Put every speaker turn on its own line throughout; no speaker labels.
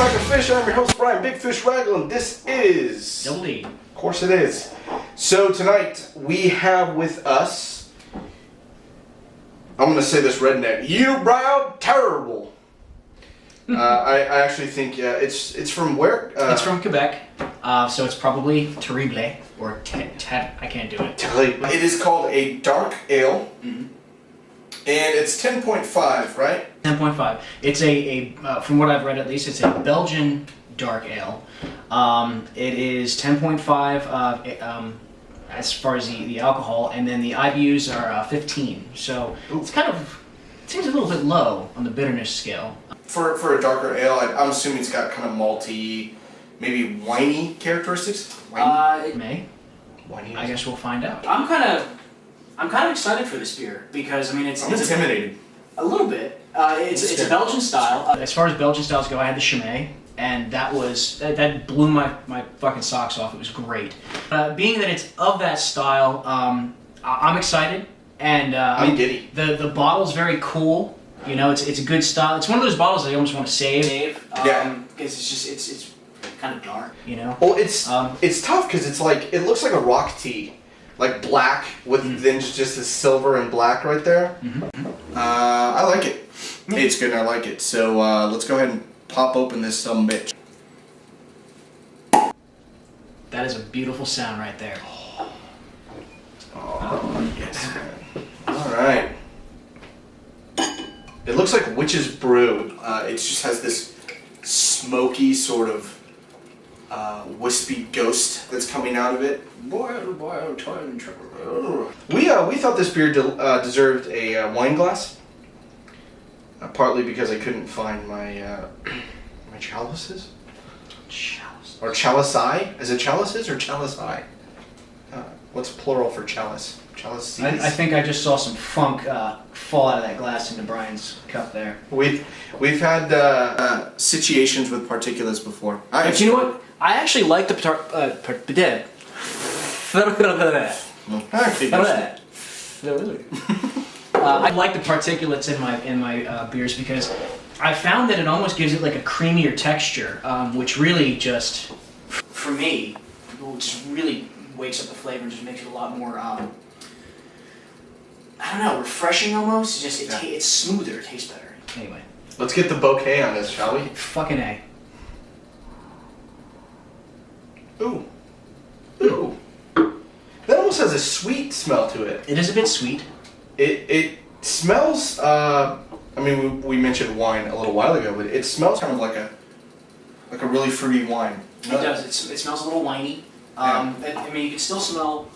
Like a Fish. I'm your host, Brian Big Fish Ragland. This is...
Indeed.
Of course it is. So tonight, we have with us... I'm going to say this redneck. Unibroue Terrible. I actually think it's from where?
It's from Quebec, so it's probably terrible or I can't do it.
It is called a dark ale, and it's 10.5, right?
10.5. It's a from what I've read at least, it's a Belgian dark ale. It is 10.5 as far as the alcohol, and then the IBUs are 15. So it's kind of seems a little bit low on the bitterness scale.
For a darker ale, I'm assuming it's got kind of malty, maybe winey characteristics.
It may.
Winey.
I guess we'll find out. I'm kind of excited for this beer because I mean it's
intimidated.
A little bit. It's a Belgian style. As far as Belgian styles go, I had the Chimay, and that blew my fucking socks off. It was great. Being that it's of that style, I'm excited, and
I'm giddy.
The bottle's very cool. You know, it's a good style. It's one of those bottles that you almost want to save. Because it's kind of dark. You know.
Well, it's tough because it's like it looks like a rock tea, like black with then just this silver and black right there. I like it. It's good and I like it. So let's go ahead and pop open this bitch.
That is a beautiful sound right there.
Oh yes. All right. It looks like Witch's Brew. It just has this smoky sort of wispy ghost that's coming out of it. We thought this beer deserved a wine glass. Partly because I couldn't find my my chalices. Or chalice-I? Is it chalices or chalice-I? What's plural for chalice? Chalices?
I think I just saw some funk fall out of that glass into Brian's cup there.
We've had situations with particulates before.
But you know what? I actually like the I like the particulates in my beers because I found that it almost gives it like a creamier texture, which really just, for me, just really wakes up the flavor and just makes it a lot more, I don't know, refreshing almost. It's smoother, it tastes better. Anyway.
Let's get the bouquet on this, shall we?
Fucking A.
Ooh. Ooh. That almost has a sweet smell to it.
It is a bit sweet.
It smells, I mean, we mentioned wine a little while ago, but it smells kind of like a really fruity wine.
It does. It smells a little winey. I mean, you can still smell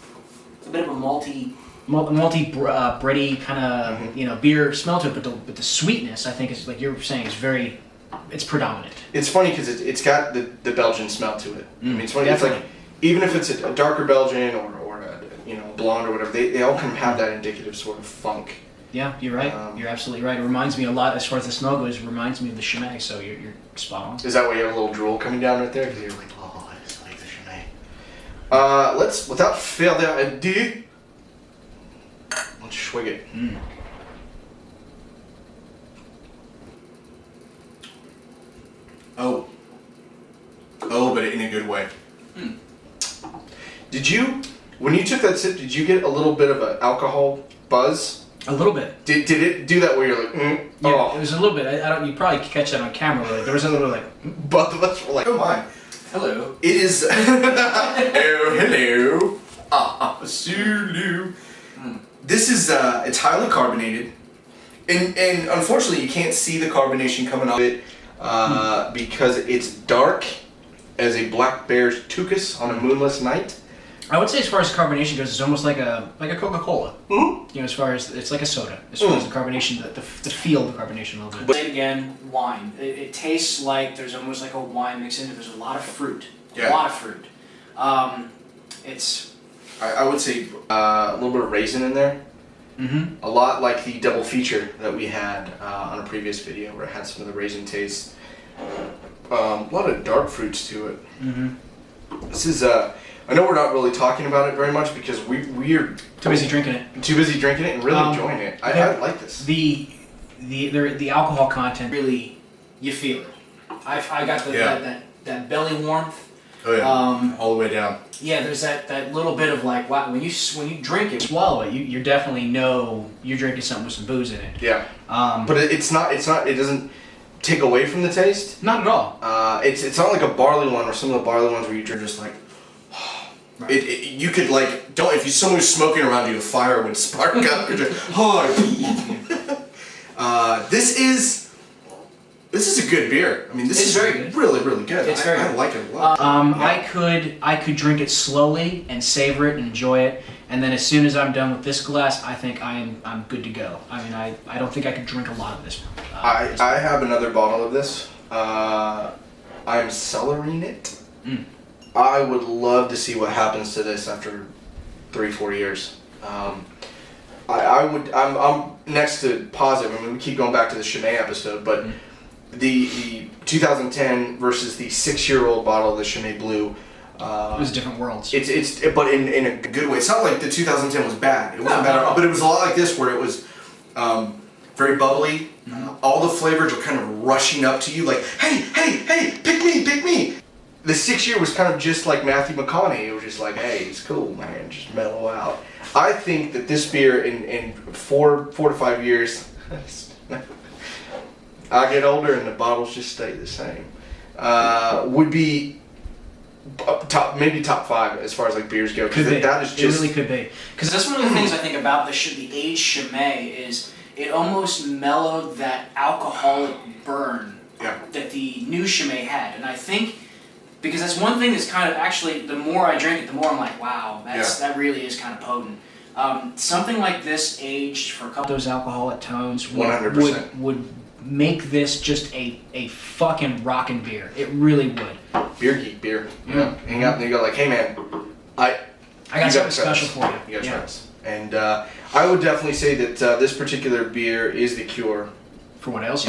a bit of a malty bready kind of beer smell to it, but the sweetness, I think, is like you're saying, is it's predominant. It's
funny because it's got the Belgian smell to it. I mean, it's funny. Definitely. It's like even if it's a darker Belgian or a blonde or whatever, they all kind of have that indicative sort of funk.
Yeah, you're right. You're absolutely right. It reminds me a lot, as far as the smell goes, it reminds me of the Chimay, so you're spot on.
Is that why you have a little drool coming down right there? Because you're like, oh, I just like the Chimay. Let's, without further ado, let's swig it. Oh, but in a good way. Did you, when you took that sip, did you get a little bit of an alcohol buzz?
A little bit.
Did it do that where you're like,
Yeah, oh. It was a little bit. I don't. You probably catch that on camera. Like, there was a little like.
Both of us were like, oh my.
Hello.
It is. Oh, hello. Sulu. This is it's highly carbonated, and unfortunately you can't see the carbonation coming out of it because it's dark as a black bear's tuchus on a moonless night.
I would say, as far as carbonation goes, it's almost like a Coca-Cola. You know, as far as it's like a soda. As far as the carbonation, the feel of the carbonation a little bit. But say it again, wine. It tastes like there's almost like a wine mixed in it. There's a lot of fruit.
Yeah.
A lot of fruit. It's.
I would say a little bit of raisin in there. A lot like the double feature that we had on a previous video, where it had some of the raisin taste. A lot of dark fruits to it. This is I know we're not really talking about it very much because we're
too busy drinking it.
Too busy drinking it and really enjoying it. I like this.
The alcohol content, really, you feel it. I got that belly warmth.
Oh yeah, all the way down.
Yeah, there's that little bit of like, wow, when you drink it, swallow it, you definitely know you're drinking something with some booze in it.
Yeah. But it's not. It doesn't take away from the taste.
Not at all.
It's not like a barley one or some of the barley ones where you drink just like. Right. You could like if someone was smoking around you, a fire would spark up. This is a good beer. I mean, this is
very good.
Really, really good.
It's very good.
I like it a lot.
I could drink it slowly and savor it and enjoy it, and then as soon as I'm done with this glass, I think I'm good to go. I mean, I don't think I could drink a lot of this.
I have another bottle of this. I'm cellaring it.
Mm.
I would love to see what happens to this after 3-4 years. I'm next to positive. I mean, we keep going back to the Chimay episode, but the 2010 versus the 6-year-old bottle of the Chimay Blue.
It was different worlds.
But in a good way. It's not like the 2010 was bad. It wasn't bad at all. But it was a lot like this, where it was very bubbly. All the flavors are kind of rushing up to you, like, hey, pick me. The 6-year was kind of just like Matthew McConaughey. It was just like, hey, it's cool, man, just mellow out. I think that this beer in 4 to 5 years, I get older and the bottles just stay the same. Would be maybe top 5 as far as like beers go.
Could be.
That is just.
It really could be. Because that's one of the things I think about the aged Chimay is it almost mellowed that alcoholic burn that the new Chimay had, and I think. Because that's one thing that's kind of actually, the more I drink it, the more I'm like, wow, that really is kind of potent. Something like this aged for a couple of those alcoholic tones would make this just a fucking rockin' beer. It really would.
Beer geek beer. Yeah. Hang out and you go like, hey man, I
got something special for you.
You gotta try this. And I would definitely say that this particular beer is the cure.
For what else?